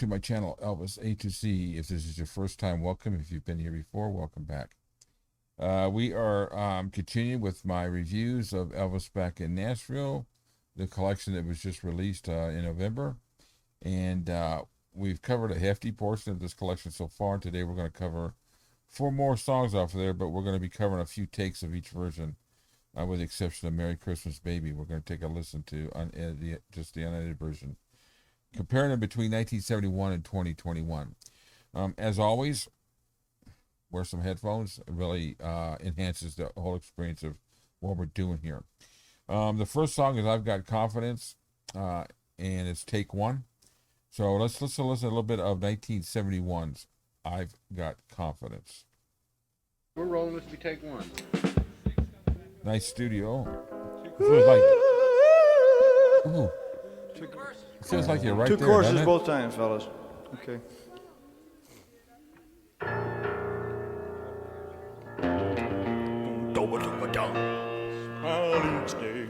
to my channel, Elvis-A-Z. If this is your first time, welcome. If you've been here before, welcome back. We are continuing with my reviews of Elvis Back in Nashville, the collection that was just released in November. And we've covered a hefty portion of this collection so far. Today we're going to cover 4 more songs off of there, but we're going to be covering a few takes of each version, with the exception of Merry Christmas Baby. We're going to take a listen to just the unedited version, comparing them between 1971 and 2021. As always, wear some headphones. It really enhances the whole experience of what we're doing here. The first song is I've Got Confidence, and it's take 1. So let's listen a little bit of 1971's I've Got Confidence. We're rolling. This will be take 1. Nice studio. It feels like, ooh, it feels like you're right there. 2 choruses both times, fellas. Okay. Smile each day,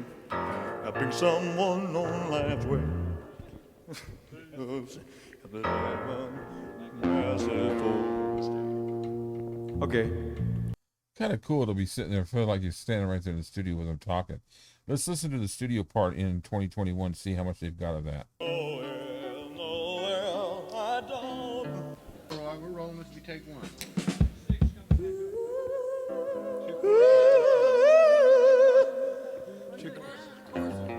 helping someone on life's way. Okay. Kind of cool to be sitting there, feel like you're standing right there in the studio with them talking. Let's listen to the studio part in 2021, see how much they've got of that. Oh, well, I don't. We're rolling. This will be take 1.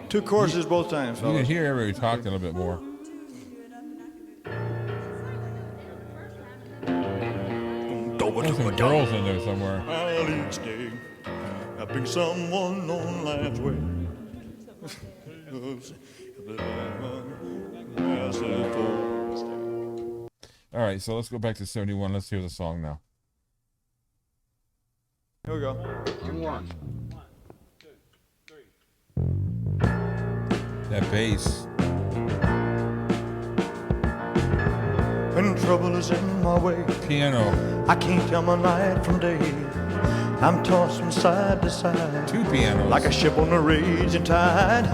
Two choruses both times, You fellas. can hear everybody talking a little bit more. There's some girls in there somewhere. I'll each day, helping someone on life's way. All right, so let's go back to 71. Let's hear the song now. Here we go. In 1. That bass. When trouble is in my way, Piano. I can't tell my night from day. I'm tossed from side to side, 2 pianos. like a ship on a raging tide.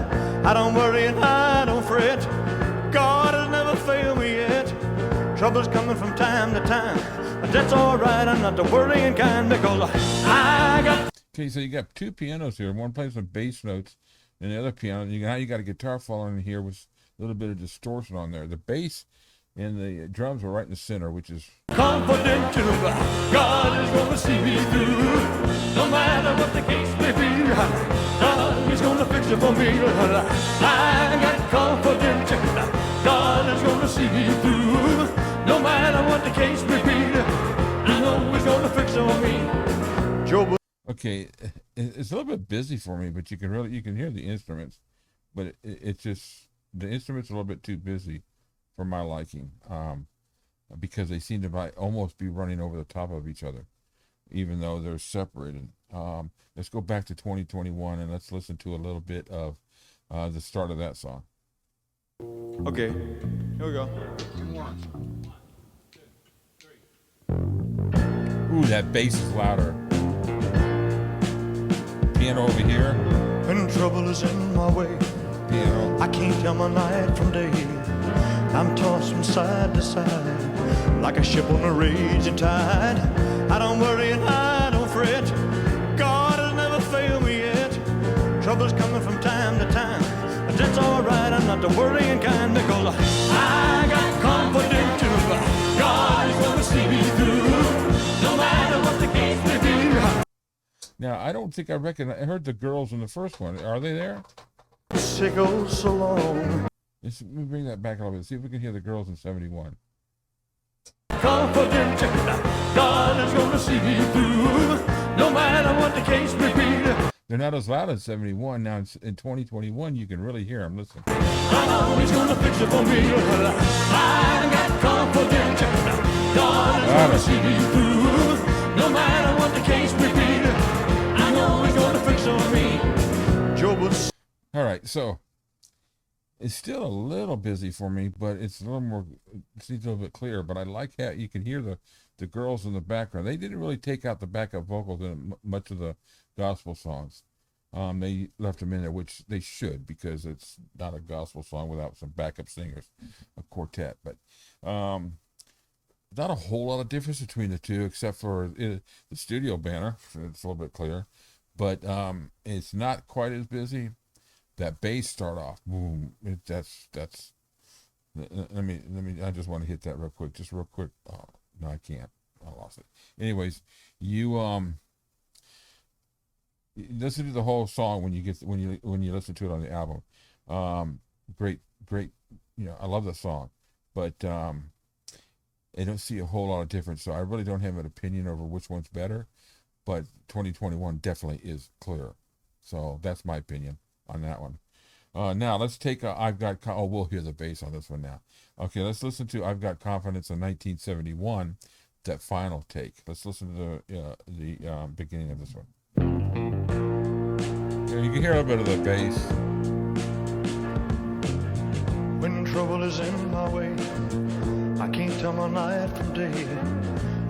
I don't worry and I don't fret. God has never failed me yet. Trouble's coming from time to time, but that's all right. I'm not the worrying kind, because I got. Okay, so you got 2 pianos here. One plays some bass notes, and the other piano. Now you got a guitar following in here with a little bit of distortion on there. The bass and the drums are right in the center, which is Confident to God is gonna see me through, no matter what the case may be. God is gonna fix it for me. I got confidence. God is gonna see me through, no matter what the case may be. I know He's gonna fix it for me. Job. okay. It's a little bit busy for me, but you can hear the instruments, but it's just the instruments are a little bit too busy for my liking, because they seem to almost be running over the top of each other, even though they're separated. Let's go back to 2021 and let's listen to a little bit of the start of that song. Okay, here we go. In 1. Ooh, that bass is louder. Piano over here. When trouble is in my way, Piano. I can't tell my night from day. I'm tossed from side to side, like a ship on a raging tide. I don't worry and I don't fret. God has never failed me yet. Trouble's coming from time to time, but that's all right. I'm not the worrying kind, because I got confidence in God is gonna see me through, no matter what the case may be. Now, I don't think I heard the girls in the first one. Are they there? Sickle so long. Let me bring that back a little bit. See if we can hear the girls in 71. Confident, God is gonna see me through, no matter what the case may be. They're not as loud as 71. Now, in 2021, you can really hear them. Listen. I know He's gonna fix it for me. I got confidence. God is gonna see me through, no matter what the case may be. I know He's gonna fix it for me. Job was. All right, so it's still a little busy for me, but it's a little more, it's a little bit clearer. But I like how you can hear the girls in the background. They didn't really take out the backup vocals in much of the gospel songs. They left them in there, which they should, because it's not a gospel song without some backup singers, a quartet. But not a whole lot of difference between the two, except for the studio banner. It's a little bit clearer, but it's not quite as busy. That bass start off, boom. That's. Let me. I just want to hit that real quick. Oh, no, I can't. I lost it. Anyways, you listen to the whole song when you listen to it on the album. Great. I love the song, but I don't see a whole lot of difference. So I really don't have an opinion over which one's better. But 2021 definitely is clearer. So that's my opinion on that one. Now let's take we'll hear the bass on this one now. Okay, let's listen to I've Got Confidence in 1971, that final take. Let's listen to the beginning of this one. You can hear a little bit of the bass. When trouble is in my way, I can't tell my night from day.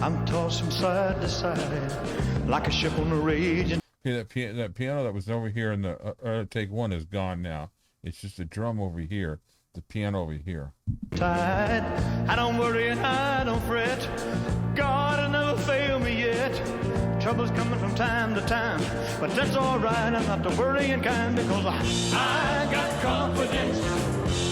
I'm tossing side to side like a ship on a raging. Okay, that piano that was over here in the take one is gone now. It's just a drum over here, the piano over here. Tide. I don't worry and I don't fret. God has never failed me yet. Trouble's coming from time to time, but that's all right. I'm not the worrying kind, because I got confidence.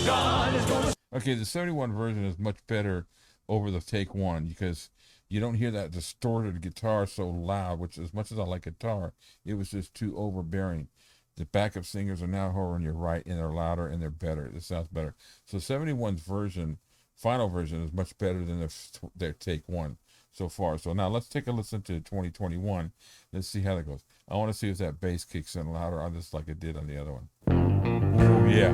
God is gonna. Okay, the 71 version is much better over the take one, because you don't hear that distorted guitar so loud, which, as much as I like guitar, it was just too overbearing. The backup singers are now over on your right, and they're louder and they're better. It sounds better. So 71's version, final version, is much better than their take one so far. So now let's take a listen to 2021. Let's see how that goes. I want to see if that bass kicks in louder on this like it did on the other one. Oh yeah.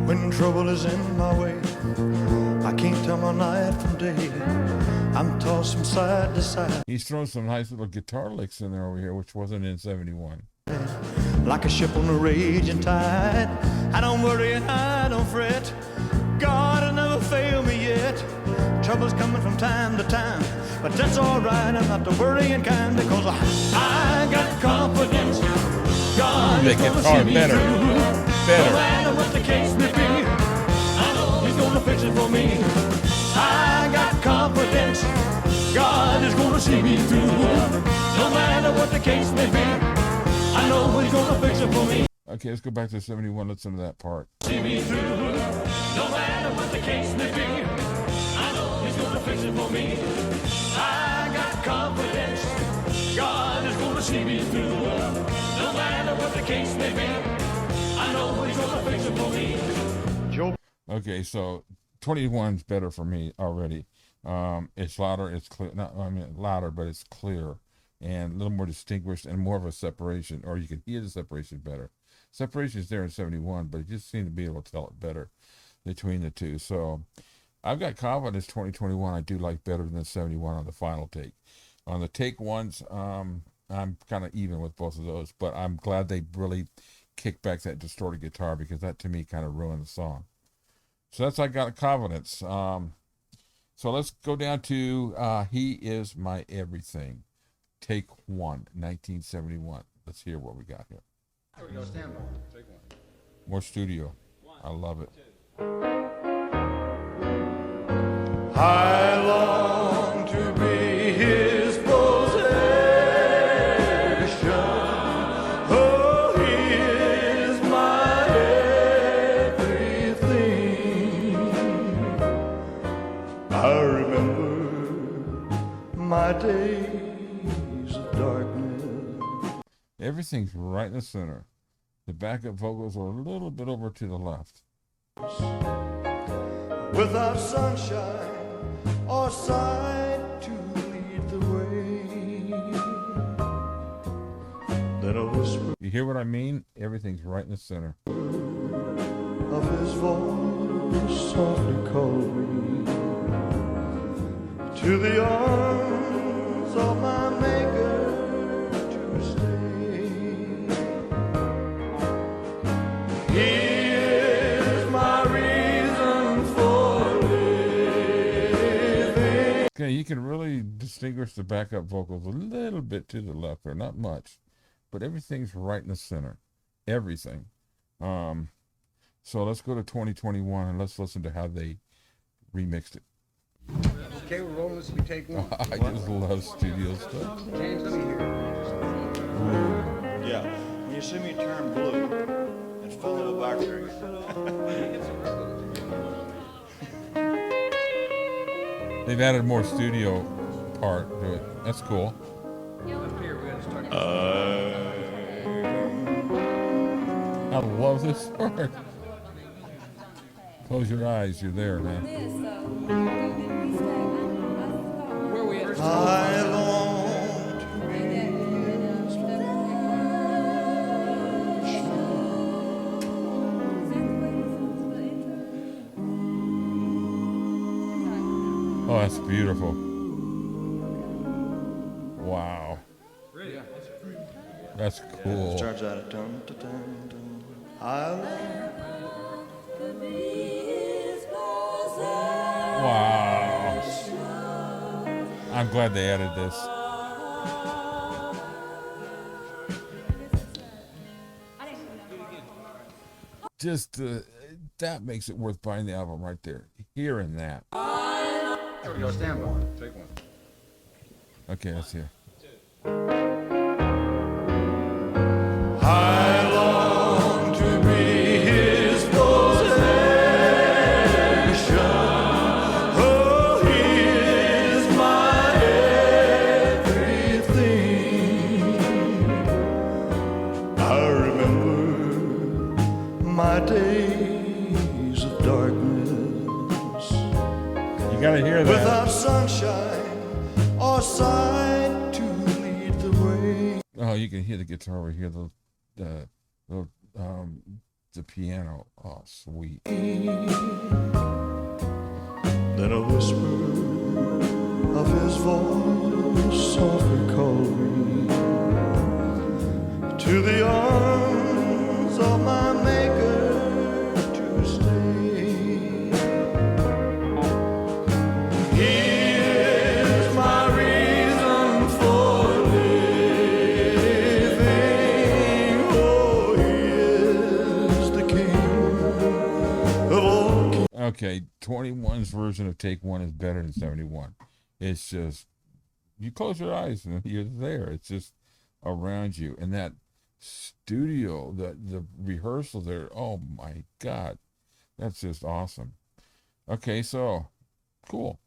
When trouble is in my way, I can't tell my night from day. I'm tossed from side to side. He's thrown some nice little guitar licks in there over here, which wasn't in 71. Like a ship on a raging tide. I don't worry and I don't fret. God has never failed me yet. Trouble's coming from time to time, but that's all right. I'm not the worrying kind, because I got confidence. God is gonna see me better. through. No matter what the case may be, I know He's gonna fix it for me. I got confidence. God is gonna see me through. No matter what the case may be, I know He's gonna fix it for me. Okay, let's go back to 71. Listen to that part. See me through. No matter what the case may be, I know He's gonna fix it for me. I got confidence. God is gonna see me through. No matter what the case may be, I know He's gonna fix it for me. Okay, so 21's better for me already. It's louder, it's clear. Louder, but it's clear and a little more distinguished and more of a separation, or you can hear the separation better. Separation is there in 71, but you just seem to be able to tell it better between the two. So I've Got Confidence 2021 I do like better than 71 on the final take. On the take ones, I'm kind of even with both of those, but I'm glad they really kicked back that distorted guitar, because that to me kind of ruined the song. So that's I Got Confidence. So let's go down to He Is My Everything. Take one, 1971. Let's hear what we got here. Here we go, stand by. Take one. More studio. I love it. I long to be His possession. Oh, He is my everything. I remember my days of darkness. Everything's right in the center. The backup vocals are a little bit over to the left. Without sunshine or sight to lead the way, then a whisper You hear what I mean? Everything's right in the center. of His voice softly called me to the arms of my Maker to stay. He is my reason for living. Okay, you can really distinguish the backup vocals a little bit to the left there, not much, but everything's right in the center. Everything. So let's go to 2021 and let's listen to how they remixed it. Okay, we're rolling this. We take one. I just love studio stuff. James, let me hear it. Yeah. When you see me turn blue and fill in the back there. They've added more studio part to it. That's cool. I love this part. Close your eyes. You're there, man. I long Oh, that's beautiful. Wow. That's cool. starts out at dun, dun, dun, dun. I Wow. I'm glad they added this. Just that makes it worth buying the album right there. Hearing that. There we go. Stand by. Take one. Okay, let's hear. I long to be his possession. Oh, he is my everything. I remember my days of darkness You gotta hear that. without sunshine or sight to lead the way. Oh, you can hear the guitar over here, the piano. Oh, sweet. Then a whisper of his voice softly called me to the arms of my maker to stay. He is my reason for living. Oh, he is the king of all kings. Okay, 21's version of Take One is better than 71. It's just, you close your eyes and you're there. It's just around you. And that studio, the rehearsal there, oh my God, that's just awesome. Okay, so, cool.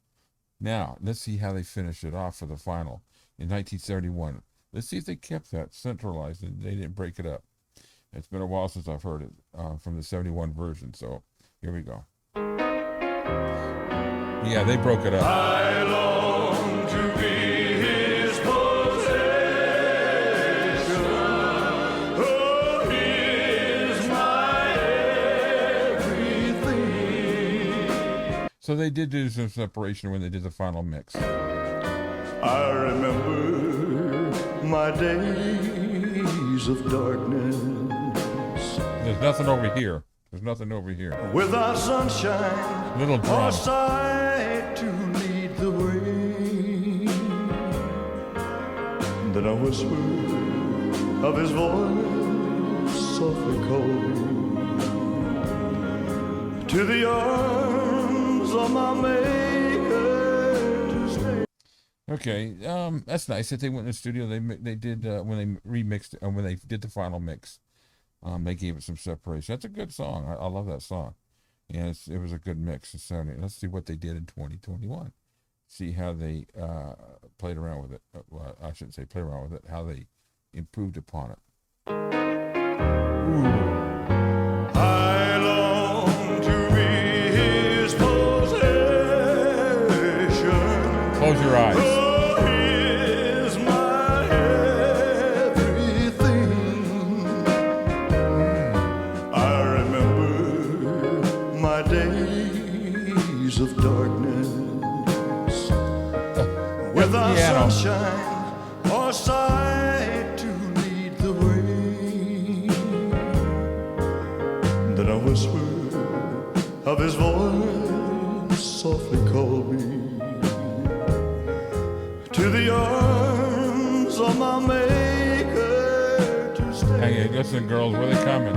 Now, let's see how they finish it off for the final in 1971. Let's see if they kept that centralized and they didn't break it up. It's been a while since I've heard it from the 71 version, so here we go. Yeah, they broke it up. I long to be his possession. Oh, he is my everything. So they did do some separation when they did the final mix. I remember my days of darkness There's nothing over here. There's nothing over here. without sunshine Little or drum. sight to lead the way. Then a whisper of his voice softly called me to the arms of my maker to stay. Okay, that's nice that they went in the studio. They did when they remixed it, when they did the final mix. They gave it some separation. That's a good song. I love that song, and it was a good mix. So let's see what they did in 2021. See how they played around with it. Well, I shouldn't say play around with it. How they improved upon it. I long to be his possession. Close your eyes. Oh, he is my everything. I remember my days of darkness without piano. sunshine or sight to lead the way. Then a whisper of his voice softly called me to the arms of my maker to stay. Hey, listen, girls, where they coming?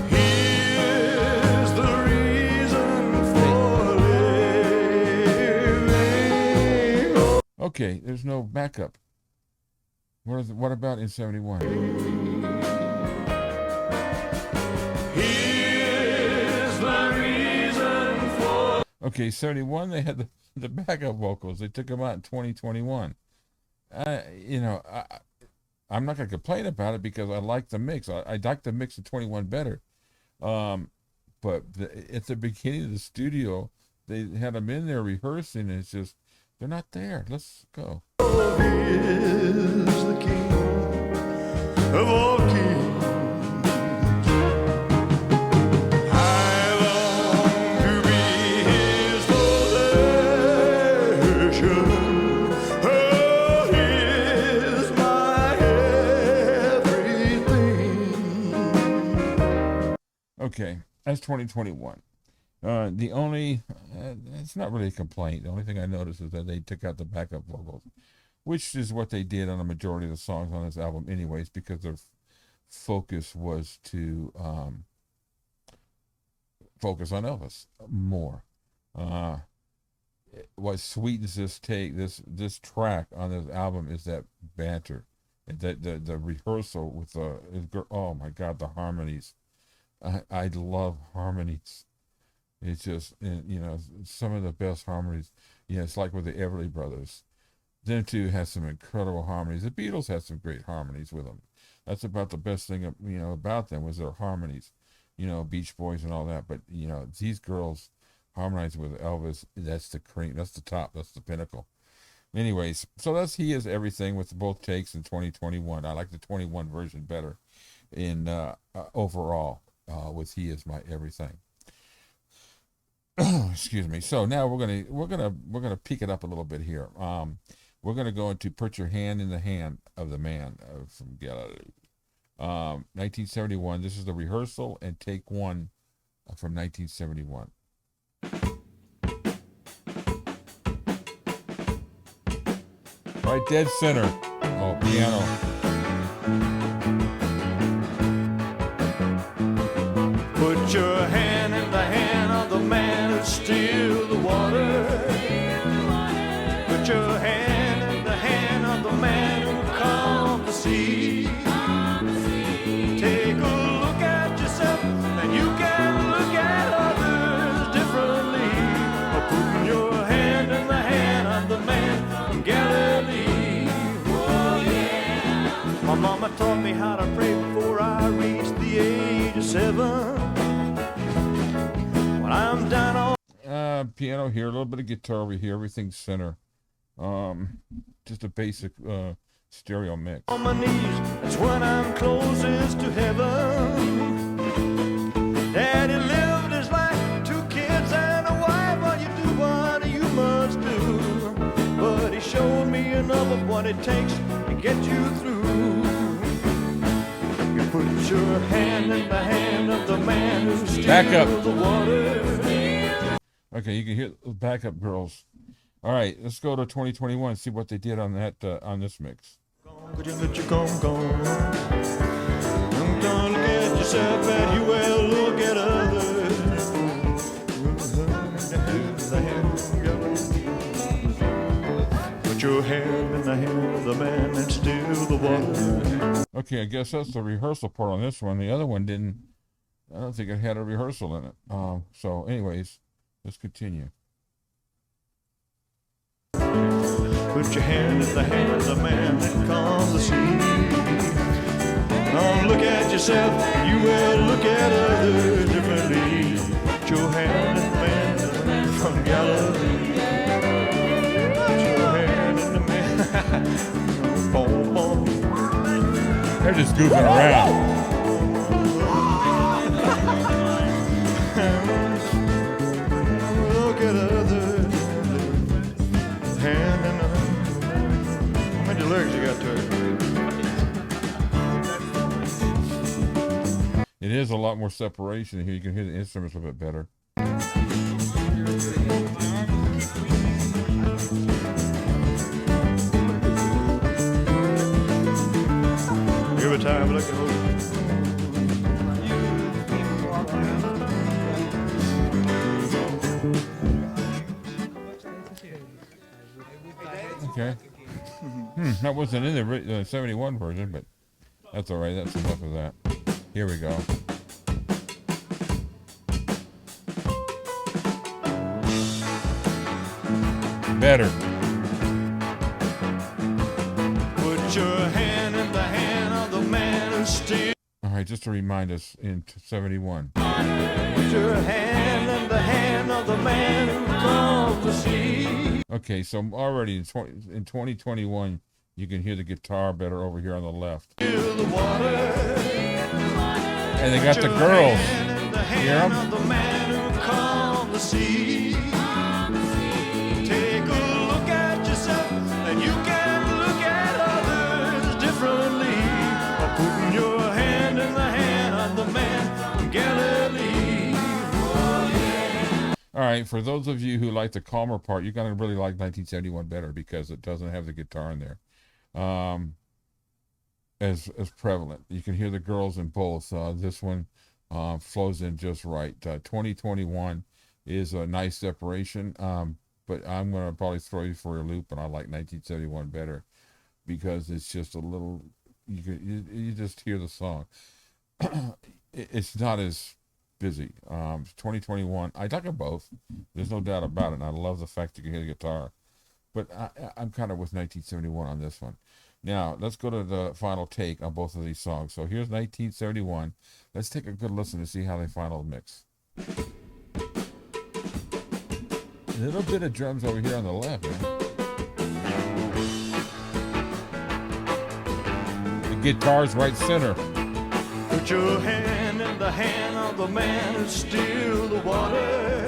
Here's the reason for living. Okay, there's no backup. What about in 71? Here's the reason for. Okay, 71, they had the backup vocals. They took them out in 2021. I'm not going to complain about it because I like the mix. I like the mix of 21 better. But at the beginning of the studio, they had them in there rehearsing, and it's just, they're not there. Let's go. Is the King of all kings. I long to be his possession. Oh, he is my everything. Okay, that's 2021. The only, it's not really a complaint. The only thing I noticed is that they took out the backup vocals, which is what they did on a majority of the songs on this album anyways, because their focus was to focus on Elvis more. What sweetens this track on this album is that banter, the rehearsal with oh my God, the harmonies. I love harmonies. It's just, some of the best harmonies. It's like with the Everly Brothers. Them two has some incredible harmonies. The Beatles had some great harmonies with them. That's about the best thing, about them was their harmonies. Beach Boys and all that. But, these girls harmonizing with Elvis, that's the cream. That's the top. That's the pinnacle. Anyways, so that's He Is Everything with both takes in 2021. I like the 21 version better in overall with He Is My Everything. Excuse me. So now we're gonna pick it up a little bit here. We're gonna go into Put Your Hand in the Hand of the Man from Galilee, 1971. This is the Rehearsal and take one from 1971. Right, dead center. Oh, piano. Put your hand in the hand of the man who still the water. Put your hand in the hand of the man who calmed the sea. Take a look at yourself and you can look at others differently. Putting your hand in the hand of the man from Galilee. Oh yeah. My mama taught me how to pray before I reached the age of 7. When I'm down on Piano here, a little bit of guitar over here, everything's center. Just a basic stereo mix. on my knees, that's when I'm closest to heaven. Daddy lived his life, 2 kids and a wife. Well, you do what you must do, but he showed me enough of what it takes to get you through. You put your hand in the hand of the man who steals Back up. the water. Okay, you can hear the backup girls. All right, let's go to 2021 and see what they did on that on this mix. Could you let you come? Don't look at yourself and you will look at others. Put your hand in the hand of the man and still the water. Okay, I guess that's the rehearsal part on this one. The other one didn't. I don't think it had a rehearsal in it. So, anyways, let's continue. Put your hand in the hand of the man that calms the sea. Don't look at yourself, you will look at others differently. Put your hand in the man from Galilee. Put your hand in the man. Boom, boom. They're just goofing around. Look at others. Hand in the hand. How many legs you got to it? It is a lot more separation here. You can hear the instruments a bit better. have a look at those. Okay. That wasn't in the 71 version, but that's all right. That's enough of that. Here we go. Better. Put your hand in the hand of the man who's still. All right, just to remind us, in 71. Put your hand in the hand of the man who calms the sea. Okay, so already in 2021, you can hear the guitar better over here on the left. Feel the water. And they got the girls. Hear them? Of the man who calmed the sea. Take a look at yourself, and you can look at others differently. By putting your hand in the hand of the man from Galilee. Oh, yeah. All right, for those of you who like the calmer part, you're going to really like 1971 better because it doesn't have the guitar in there as prevalent. You can hear the girls in both. This one flows in just right. 2021 is a nice separation, but I'm going to probably throw you for a loop, and I like 1971 better because it's just a little, you just hear the song. It's not as busy. 2021, I like them both. There's no doubt about it, and I love the fact you can hear the guitar. But I'm kind of with 1971 on this one. Now, let's go to the final take on both of these songs. So here's 1971. Let's take a good listen to see how they final mix. A little bit of drums over here on the left, man. The guitar's right center. Put your hand in the hand of the man who still the water.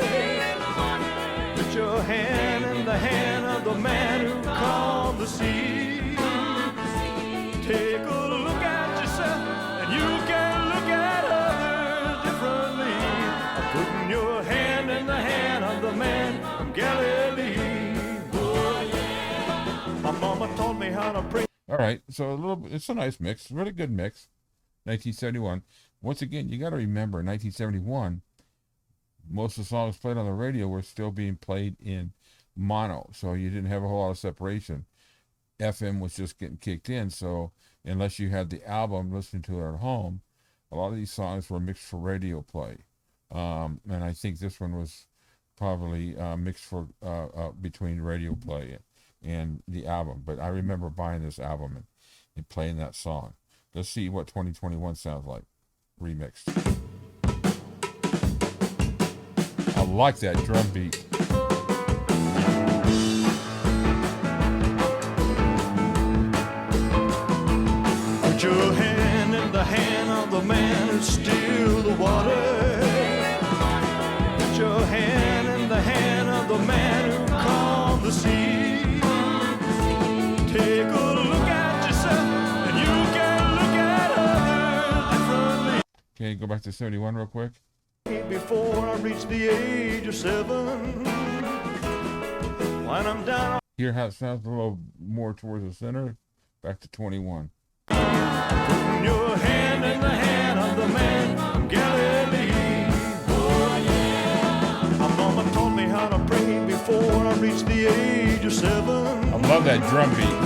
Put your hand in the hand of the man who calmed the sea. Take a look at yourself, and you can look at others differently. Putting your hand in the hand of the man from Galilee. Oh, yeah. My mama taught me how to pray. All right, so it's a nice mix, really good mix. 1971. Once again, you got to remember, 1971, most of the songs played on the radio were still being played in mono, so you didn't have a whole lot of separation. FM was just getting kicked in, so unless you had the album listening to it at home, a lot of these songs were mixed for radio play. And I think this one was probably mixed for between radio play and the album. But I remember buying this album and playing that song. Let's see what 2021 sounds like remixed. I like that drum beat. Put your hand in the hand of the man who still the water. Put your hand in the hand of the man who calmed the sea. Take a look at yourself, and you can look at others differently. Okay, go back to 71 real quick. Before I reach the age of 7, when I'm down. Hear how it sounds a little more towards the center. Back to 21. Putting your hand in the hand of the man from Galilee. Oh, yeah. My mama taught me how to pray before I reached the age of 7. I love that drum beat.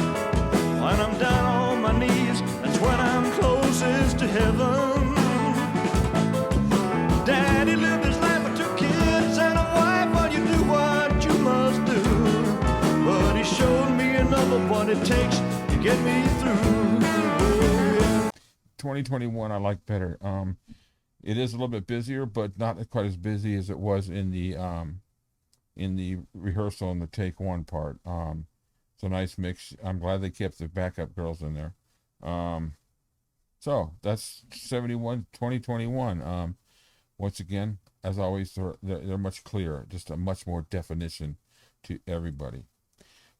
When I'm down on my knees, that's when I'm closest to heaven. Daddy lived his life with 2 kids and a wife, while you do what you must do. But he showed me another what it takes to get me through. 2021 I like better. It is a little bit busier, but not quite as busy as it was in the rehearsal and the take one part. It's a nice mix. I'm glad they kept the backup girls in there. So that's 71, 2021. Once again, as always, they're much clearer, just a much more definition to everybody.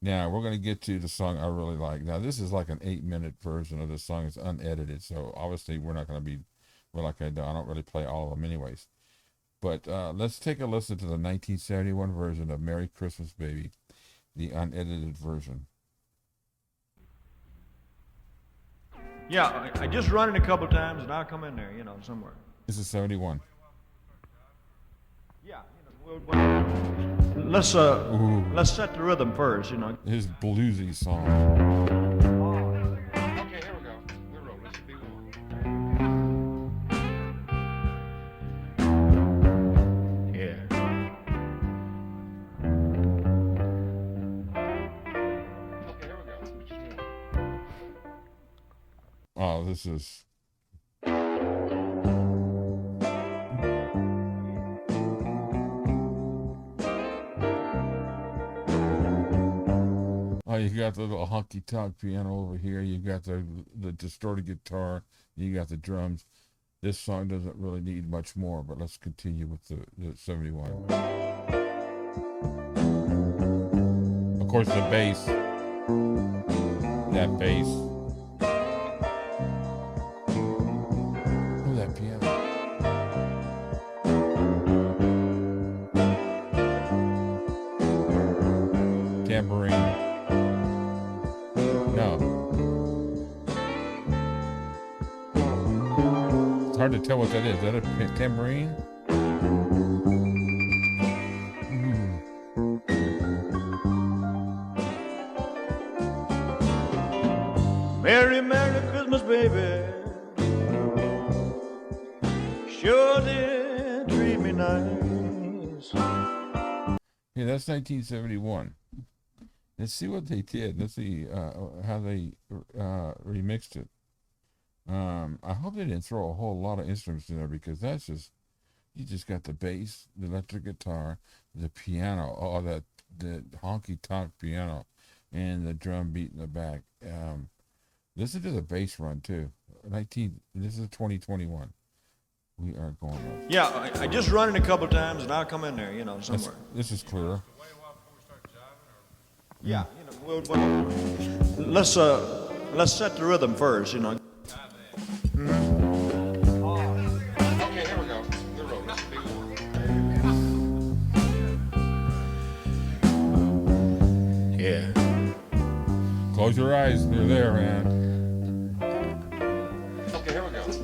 Now, we're going to get to the song I really like. Now, this is like an 8-minute version of the song. It's unedited, so obviously we're not going to be, well, like I don't really play all of them anyways. But let's take a listen to the 1971 version of Merry Christmas, Baby, the unedited version. Yeah, I just run it a couple times and I'll come in there, somewhere. This is 71. Yeah, let's set the rhythm first, His bluesy song. Okay, here we go. We're rolling. This should be one. Yeah. Okay, here we go. Just one. Oh, this is. Oh, you got the little honky tonk piano over here. You got the distorted guitar. You got the drums. This song doesn't really need much more, but let's continue with the 71. Of course, the bass. That bass. Oh, that piano. Tambourine. No. It's hard to tell what that is. Is that a tambourine? Merry, Merry Christmas, baby. Sure did treat me nice. Yeah, that's 1971. Let's see what they did. Let's see how they remixed it. I hope they didn't throw a whole lot of instruments in there, because that's just, you just got the bass, the electric guitar, the piano, the honky tonk piano, and the drum beat in the back. Listen to the bass run too. This is 2021. We are going up. Yeah, I just run it a couple times and I'll come in there, somewhere. This is clearer. Yeah, let's set the rhythm first, Okay, here we go. We're rolling. This should be one. Yeah. Close your eyes. They're there, man. Okay, here we go. Just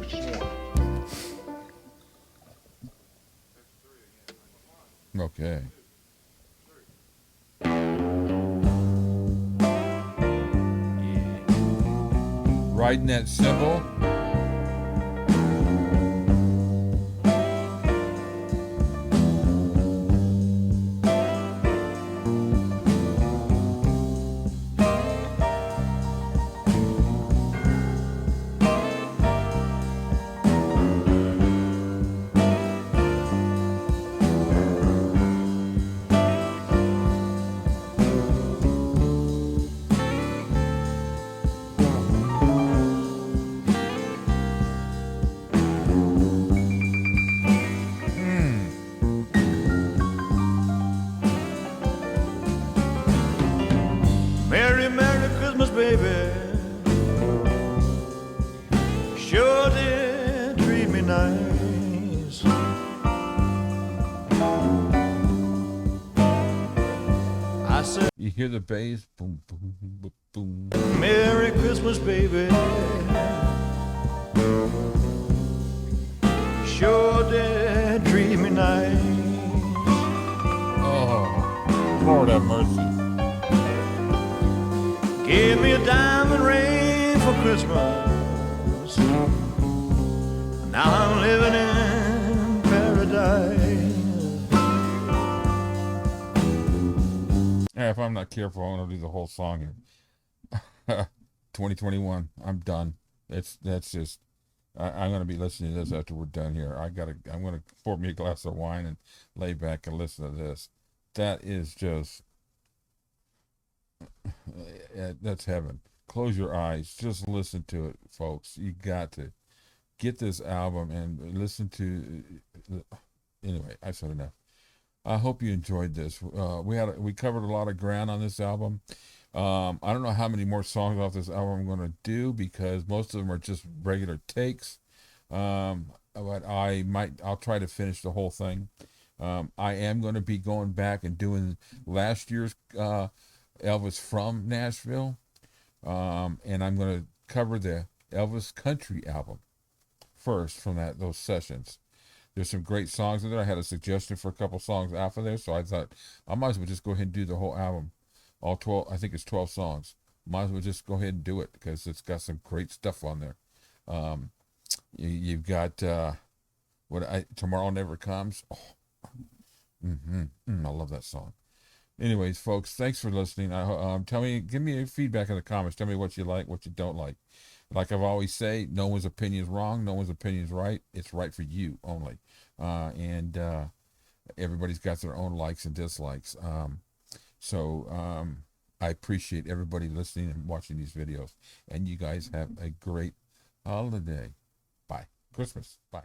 one. Okay. Riding that cymbal. Merry, Merry Christmas, baby. Sure did treat me nice. I said, You hear the bass, boom, boom, boom, boom. Merry Christmas, baby. Sure did treat me nice. Oh, Lord have mercy. Gave me a diamond ring for Christmas. Now I'm living in paradise. Yeah, if I'm not careful, I'm gonna do the whole song here. 2021. I'm done. That's just. I'm gonna be listening to this after we're done here. I'm gonna pour me a glass of wine and lay back and listen to this. That is just. That's heaven. Close your eyes. Just listen to it, folks. You got to get this album and listen to. Anyway, I said enough. I hope you enjoyed this. We covered a lot of ground on this album. I don't know how many more songs off this album I'm going to do, because most of them are just regular takes. But I'll try to finish the whole thing. I am going to be going back and doing last year's Elvis from Nashville. And I'm going to cover the Elvis country album first from those sessions. There's some great songs in there. I had a suggestion for a couple songs off of there, so I thought I might as well just go ahead and do the whole album, all 12. I think it's 12 songs. Might as well just go ahead and do it because it's got some great stuff on there. You've got Tomorrow Never Comes. Oh, I love that song. Anyways, folks, thanks for listening. Give me your feedback in the comments. Tell me what you like, what you don't like. Like I've always say, no one's opinion is wrong. No one's opinion is right. It's right for you only. And everybody's got their own likes and dislikes. So I appreciate everybody listening and watching these videos. And you guys have a great holiday. Bye. Christmas. Bye.